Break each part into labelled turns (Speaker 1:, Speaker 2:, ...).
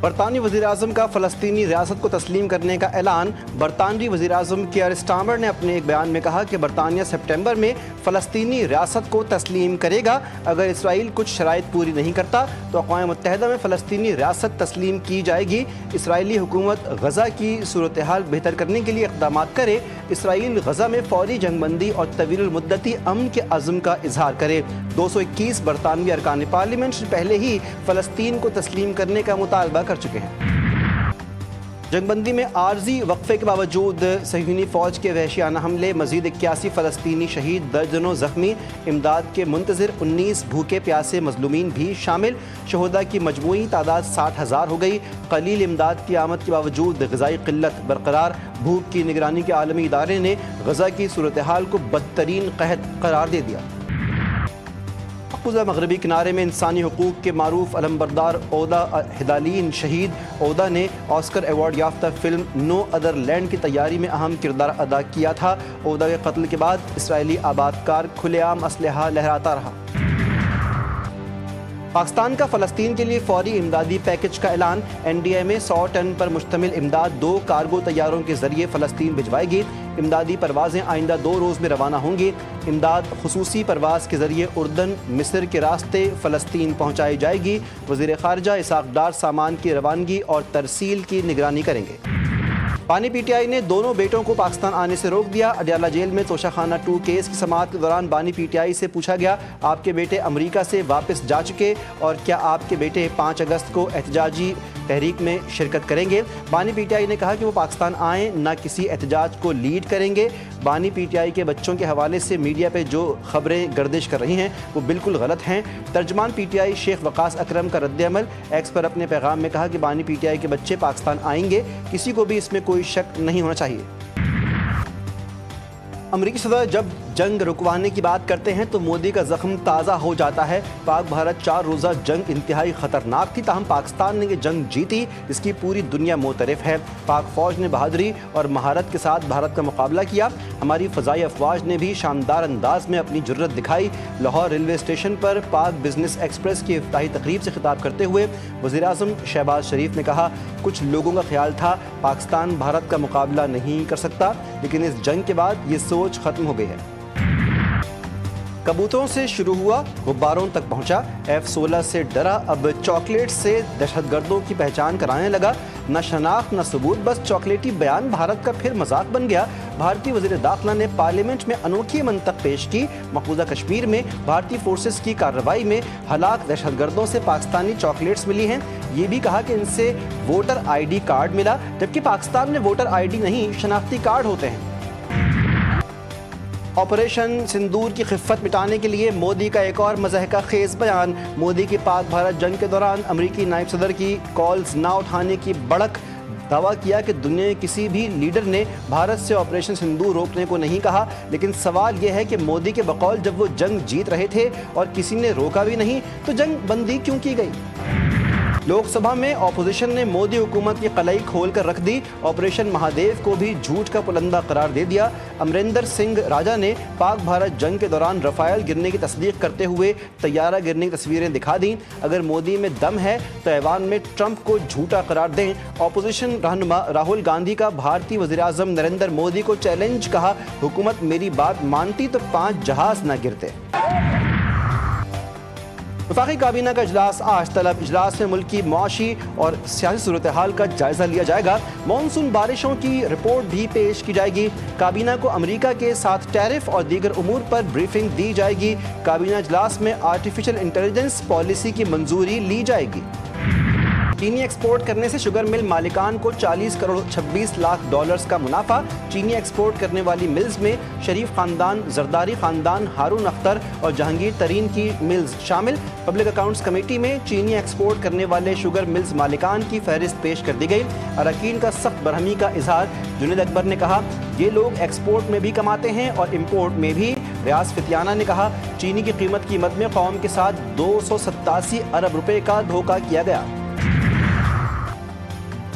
Speaker 1: برطانوی وزیراعظم کا فلسطینی ریاست کو تسلیم کرنے کا اعلان۔ برطانوی وزیراعظم کیئر سٹارمر نے اپنے ایک بیان میں کہا کہ برطانیہ سپٹمبر میں فلسطینی ریاست کو تسلیم کرے گا۔ اگر اسرائیل کچھ شرائط پوری نہیں کرتا تو اقوام متحدہ میں فلسطینی ریاست تسلیم کی جائے گی۔ اسرائیلی حکومت غزہ کی صورتحال بہتر کرنے کے لیے اقدامات کرے۔ اسرائیل غزہ میں فوری جنگ بندی اور طویل المدتی امن کے عزم کا اظہار کرے۔ 221 برطانوی ارکان پارلیمنٹ پہلے ہی فلسطین کو تسلیم کرنے کا مطالبہ کر چکے ہیں۔ جنگ بندی میں عارضی وقفے کے باوجود صہیونی فوج کے وحشیانہ حملے، مزید 81 فلسطینی شہید، درجنوں زخمی، امداد کے منتظر 19 بھوکے پیاسے مظلومین بھی شامل۔ شہداء کی مجموعی تعداد 60,000 ہو گئی۔ قلیل امداد کی آمد کے باوجود غذائی قلت برقرار۔ بھوک کی نگرانی کے عالمی ادارے نے غزہ کی صورتحال کو بدترین قحط قرار دے دیا۔ مقبوضہ مغربی کنارے میں انسانی حقوق کے معروف علمبردار اودا ہدالین شہید۔ اودا نے آسکر ایوارڈ یافتہ فلم نو ادر لینڈ کی تیاری میں اہم کردار ادا کیا تھا۔ اودا کے قتل کے بعد اسرائیلی آباد کار کھلے عام اسلحہ لہراتا رہا۔ پاکستان کا فلسطین کے لیے فوری امدادی پیکج کا اعلان۔ این ڈی اے میں 100 ٹن پر مشتمل امداد 2 کارگو طیاروں کے ذریعے فلسطین بھجوائے گی۔ امدادی پروازیں آئندہ 2 روز میں روانہ ہوں گی۔ امداد خصوصی پرواز کے ذریعے اردن، مصر کے راستے فلسطین پہنچائی جائے گی۔ وزیر خارجہ اسحاق ڈار سامان کی روانگی اور ترسیل کی نگرانی کریں گے۔ بانی پی ٹی آئی نے دونوں بیٹوں کو پاکستان آنے سے روک دیا۔ اڈیالہ جیل میں توشہ خانہ 2 کیس کی سماعت کے دوران بانی پی ٹی آئی سے پوچھا گیا، آپ کے بیٹے امریکہ سے واپس جا چکے اور کیا آپ کے بیٹے 5 اگست کو احتجاجی تحریک میں شرکت کریں گے؟ بانی پی ٹی آئی نے کہا کہ وہ پاکستان آئیں، نہ کسی احتجاج کو لیڈ کریں گے۔ بانی پی ٹی آئی کے بچوں کے حوالے سے میڈیا پہ جو خبریں گردش کر رہی ہیں وہ بالکل غلط ہیں۔ ترجمان پی ٹی آئی شیخ وقاص اکرم کا رد عمل۔ ایکس پر اپنے پیغام میں کہا کہ بانی پی ٹی آئی کے بچے پاکستان آئیں گے، کسی کو بھی اس میں کوئی شک نہیں ہونا چاہیے۔ امریکی صدر جب جنگ رکوانے کی بات کرتے ہیں تو مودی کا زخم تازہ ہو جاتا ہے۔ پاک بھارت 4 روزہ جنگ انتہائی خطرناک تھی، تاہم پاکستان نے یہ جنگ جیتی، اس کی پوری دنیا معترف ہے۔ پاک فوج نے بہادری اور مہارت کے ساتھ بھارت کا مقابلہ کیا۔ ہماری فضائی افواج نے بھی شاندار انداز میں اپنی جرت دکھائی۔ لاہور ریلوے اسٹیشن پر پاک بزنس ایکسپریس کی افتتاحی تقریب سے خطاب کرتے ہوئے وزیر اعظم شہباز شریف نے کہا، کچھ لوگوں کا خیال تھا پاکستان بھارت کا مقابلہ نہیں کر سکتا، لیکن اس جنگ کے بعد یہ سوچ ختم ہو گئی ہے۔ کبوتروں سے شروع ہوا، غباروں تک پہنچا۔ F-16 سے ڈرا، اب چاکلیٹ سے دہشت گردوں کی پہچان کرانے لگا۔ نہ شناخت نہ ثبوت، بس چاکلیٹی بیان بھارت کا پھر مذاق بن گیا۔ بھارتی وزیر داخلہ نے پارلیمنٹ میں انوکھی منطق پیش کی۔ مقبوضہ کشمیر میں بھارتی فورسز کی کارروائی میں ہلاک دہشت گردوں سے پاکستانی چاکلیٹس ملی ہیں۔ یہ بھی کہا کہ ان سے ووٹر آئی ڈی کارڈ ملا، جبکہ پاکستان میں ووٹر آئی ڈی نہیں، شناختی کارڈ ہوتے ہیں۔ آپریشن سندور کی خفت مٹانے کے لیے مودی کا ایک اور مضحکہ خیز بیان۔ مودی کی پاک بھارت جنگ کے دوران امریکی نائب صدر کی کالز نہ اٹھانے کی بڑک، دعویٰ کیا کہ دنیا کے کسی بھی لیڈر نے بھارت سے آپریشن سندور روکنے کو نہیں کہا، لیکن سوال یہ ہے کہ مودی کے بقول جب وہ جنگ جیت رہے تھے اور کسی نے روکا بھی نہیں تو جنگ بندی کیوں کی گئی؟ لوک سبھا میں اپوزیشن نے مودی حکومت کی قلعی کھول کر رکھ دی۔ آپریشن مہادیو کو بھی جھوٹ کا پلندہ قرار دے دیا۔ امریندر سنگھ راجا نے پاک بھارت جنگ کے دوران رافیل گرنے کی تصدیق کرتے ہوئے طیارہ گرنے کی تصویریں دکھا دیں۔ اگر مودی میں دم ہے تو ایوان میں ٹرمپ کو جھوٹا قرار دیں۔ اپوزیشن رہنما راہل گاندھی کا بھارتی وزیر اعظم نریندر مودی کو چیلنج، کہا حکومت میری بات مانتی تو 5 جہاز نہ گرتے۔ وفاقی کابینہ کا اجلاس آج طلب۔ اجلاس میں ملک کی معاشی اور سیاسی صورتحال کا جائزہ لیا جائے گا۔ مانسون بارشوں کی رپورٹ بھی پیش کی جائے گی۔ کابینہ کو امریکہ کے ساتھ ٹیرف اور دیگر امور پر بریفنگ دی جائے گی۔ کابینہ اجلاس میں آرٹیفیشل انٹیلیجنس پالیسی کی منظوری لی جائے گی۔ چینی ایکسپورٹ کرنے سے شوگر مل مالکان کو 40 کروڑ 26 لاکھ ڈالرز کا منافع۔ چینی ایکسپورٹ کرنے والی ملز میں شریف خاندان، زرداری خاندان، ہارون اختر اور جہانگیر ترین کی ملز شامل۔ پبلک اکاؤنٹس کمیٹی میں چینی ایکسپورٹ کرنے والے شوگر ملز مالکان کی فہرست پیش کر دی گئی۔ اراکین کا سخت برہمی کا اظہار۔ جنید اکبر نے کہا، یہ لوگ ایکسپورٹ میں بھی کماتے ہیں اور امپورٹ میں بھی۔ ریاض فتیانہ نے کہا، چینی کی قیمت کی مد میں قوم کے ساتھ 287 ارب روپے کا دھوکہ کیا گیا۔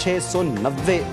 Speaker 1: 690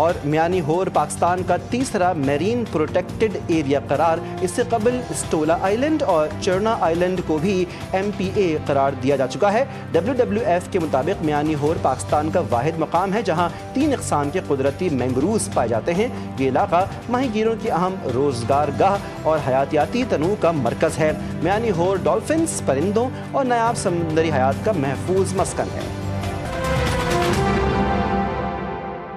Speaker 1: اور میانی ہور پاکستان کا تیسرا میرین پروٹیکٹڈ ایریا قرار. اس سے قبل اسٹولا آئلینڈ اور چرنا آئلینڈ کو بھی MPA قرار دیا جا چکا ہے. WWF کے مطابق میانی ہور پاکستان کا واحد مقام ہے جہاں 3 اقسام کے قدرتی مینگرووز پائے جاتے ہیں. یہ علاقہ ماہی گیروں کی اہم روزگار گاہ اور حیاتیاتی تنوع کا مرکز ہے. میانی ہور ڈولفنز، پرندوں اور نایاب سمندری حیات کا محفوظ مسکن ہے.